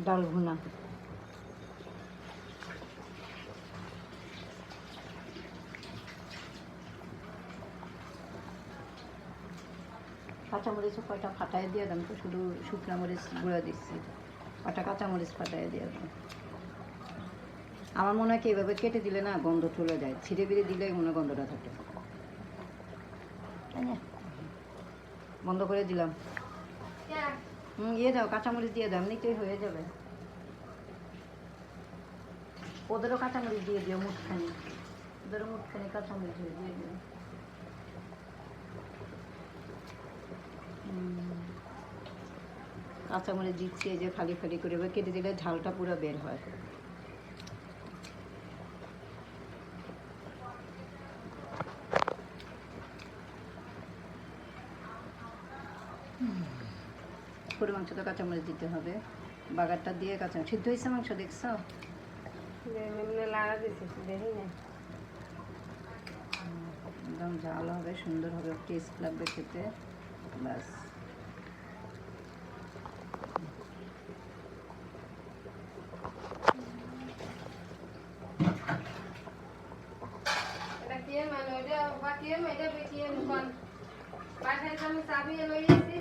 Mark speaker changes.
Speaker 1: ডাল ভুনা। কাঁচামরিচ কয়টা ফাটাই দিয়ে দাম, তো শুধু শুকনা মরিচ গুঁড়া দিচ্ছি, কয়টা কাঁচামরিচ ফাটাই দিয়ে দাম। আমার মনে হয় কি এভাবে কেটে দিলে না গন্ধ চলে যায়, ছিঁড়ে বিড়ে দিলে মনে হয় গন্ধটা থাকে, তাই না? বন্ধ করে দিলাম। দাও কাঁচামরিচ দিয়ে দাও, এমনিতেই হয়ে যাবে। ওদেরও কাঁচামরিচ দিয়ে দিও মুঠখানি, ওদেরও মুঠখানি কাঁচামরিচ দিয়ে দিও। কাঁচামরিচ দিচ্ছি, এই যে ফালি ফালি করে কেটে দিলে ঝালটা পুরো বের হয়। গরু মাংস তো কাঁচামরিচ দিতে হবে, বাগারটা দিয়ে কাঁচামরিচ। সিদ্ধ হয়েছে মাংস দেখছো? একদম ঝাল হবে, সুন্দর হবে, টেস্ট লাগবে খেতে। ব্যাস
Speaker 2: বাকি